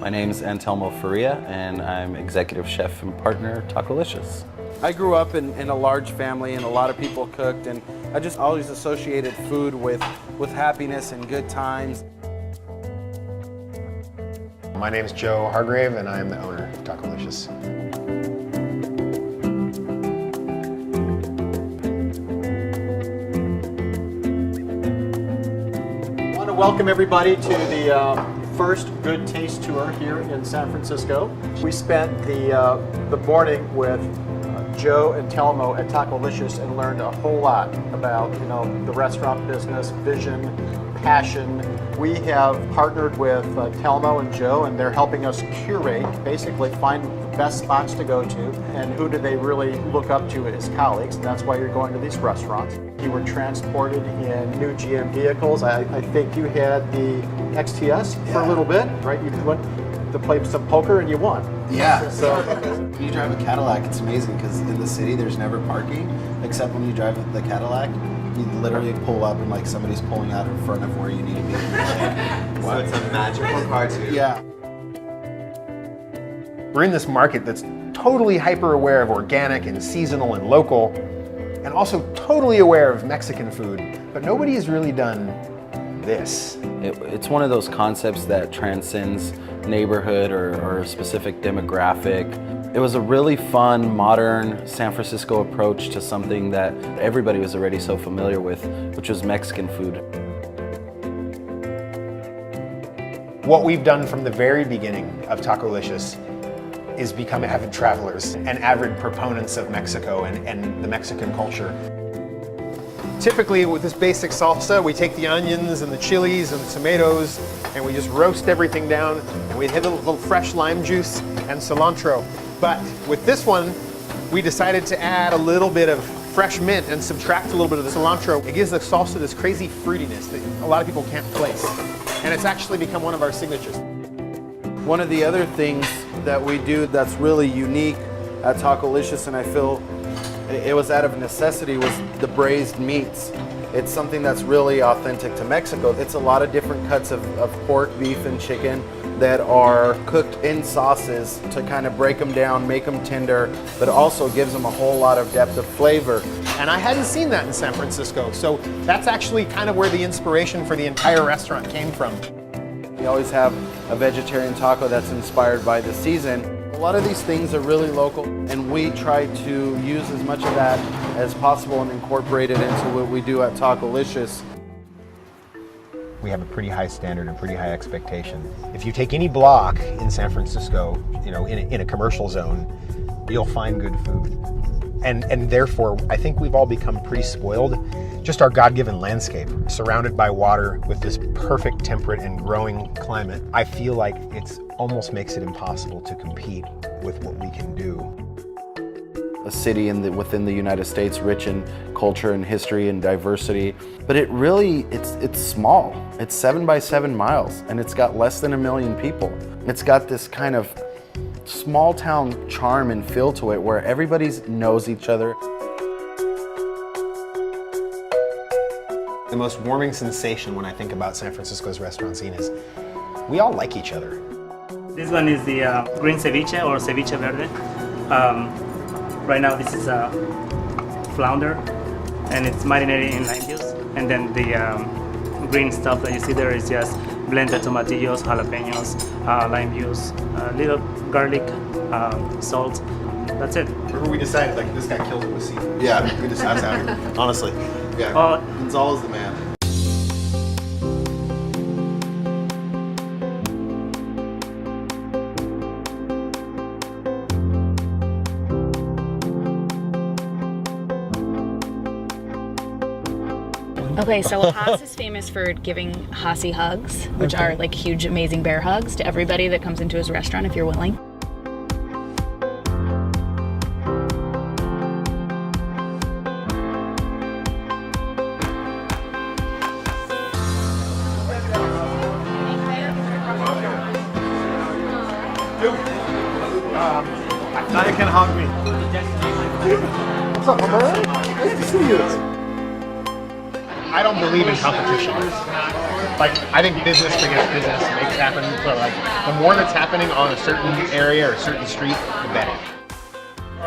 My name is Antelmo Faria, and I'm executive chef and partner at Tacolicious. I grew up in a large family, and a lot of people cooked, and I just always associated food with happiness and good times. My name is Joe Hargrave, and I am the owner of Tacolicious. I want to welcome everybody to the first Good Taste Tour here in San Francisco. We spent the morning with Joe and Telmo at Tacolicious and learned a whole lot about the restaurant business, vision, passion. We have partnered with Telmo and Joe, and they're helping us curate, basically find the best spots to go to and who do they really look up to as colleagues. And that's why you're going to these restaurants. You were transported in new GM vehicles. I think you had the XTS for a little bit, right? You went to play some poker and you won. Yeah. So when you drive a Cadillac, it's amazing because in the city there's never parking, except when you drive the Cadillac, you literally pull up and like somebody's pulling out in front of where you need to be. So it's a magical car too. Yeah. We're in this market that's totally hyper aware of organic and seasonal and local, and also totally aware of Mexican food, but nobody has really done this. It's one of those concepts that transcends neighborhood or a specific demographic. It was a really fun, modern San Francisco approach to something that everybody was already so familiar with, which was Mexican food. What we've done from the very beginning of Tacolicious is become avid travelers and avid proponents of Mexico and the Mexican culture. Typically with this basic salsa, we take the onions and the chilies and the tomatoes and we just roast everything down and we hit a little fresh lime juice and cilantro. But with this one, we decided to add a little bit of fresh mint and subtract a little bit of the cilantro. It gives the salsa this crazy fruitiness that a lot of people can't place. And it's actually become one of our signatures. One of the other things that we do that's really unique at Tacolicious, and I feel it was out of necessity, was the braised meats. It's something that's really authentic to Mexico. It's a lot of different cuts of pork, beef, and chicken that are cooked in sauces to kind of break them down, make them tender, but also gives them a whole lot of depth of flavor. And I hadn't seen that in San Francisco, so that's actually kind of where the inspiration for the entire restaurant came from. We always have a vegetarian taco that's inspired by the season. A lot of these things are really local, and we try to use as much of that as possible and incorporate it into what we do at Tacolicious. We have a pretty high standard and pretty high expectation. If you take any block in San Francisco, in a commercial zone, you'll find good food. And therefore, I think we've all become pretty spoiled. Just our God-given landscape, surrounded by water with this perfect temperate and growing climate, I feel like it almost makes it impossible to compete with what we can do. A city within the United States rich in culture and history and diversity, but it's small. It's 7 by 7 miles, and it's got less than 1 million people. It's got this kind of small town charm and feel to it where everybody knows each other. The most warming sensation when I think about San Francisco's restaurant scene is we all like each other. This one is the green ceviche or ceviche verde. Right now this is flounder and it's marinated in lime juice. And then the green stuff that you see there is just blended tomatillos, jalapenos, lime juice, little garlic, salt. That's it. Remember we decided like this guy kills it with seafood. Yeah. We decided, honestly. Yeah. Gonzalo's the man. Okay, so Haas is famous for giving Haasy hugs, which are like huge, amazing bear hugs to everybody that comes into his restaurant if you're willing. Now you can hug me. What's up, my man? Nice to see you. I don't believe in competition. Like like, I think business begets business, makes happen. So like, the more that's happening on a certain area or a certain street, the better.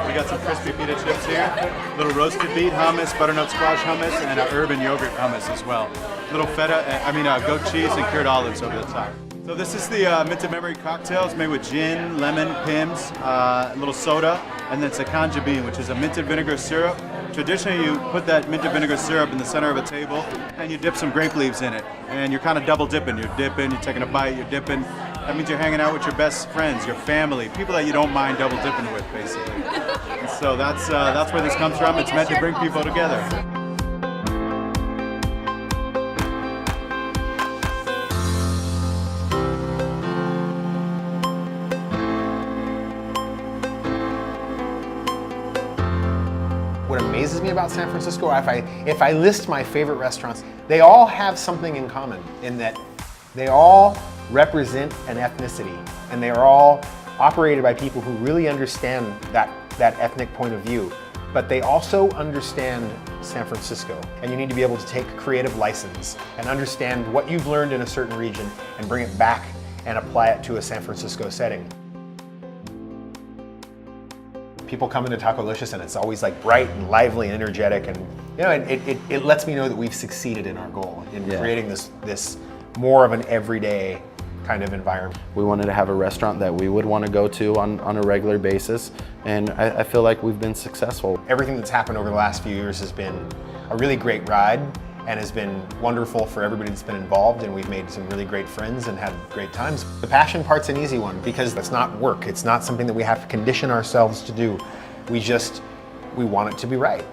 We got some crispy pita chips here, little roasted beet hummus, butternut squash hummus, and urban yogurt hummus as well. Little feta, goat cheese and cured olives over the top. So this is the Minted Memory cocktail. It's made with gin, lemon, Pimm's, a little soda, and then it's a kanja bean, which is a minted vinegar syrup. Traditionally, you put that minted vinegar syrup in the center of a table, and you dip some grape leaves in it. And you're kind of double dipping. You're dipping, you're taking a bite, you're dipping. That means you're hanging out with your best friends, your family, people that you don't mind double dipping with, basically. And so that's where this comes from. It's meant to bring people together. What amazes me about San Francisco, if I list my favorite restaurants, they all have something in common in that they all represent an ethnicity, and they are all operated by people who really understand that ethnic point of view. But they also understand San Francisco, and you need to be able to take creative license and understand what you've learned in a certain region and bring it back and apply it to a San Francisco setting. People come into Tacolicious and it's always like bright and lively and energetic, and you know, it lets me know that we've succeeded in our goal in creating this more of an everyday kind of environment. We wanted to have a restaurant that we would want to go to on a regular basis, and I feel like we've been successful. Everything that's happened over the last few years has been a really great ride and has been wonderful for everybody that's been involved, and we've made some really great friends and had great times. The passion part's an easy one because it's not work. It's not something that we have to condition ourselves to do. We want it to be right.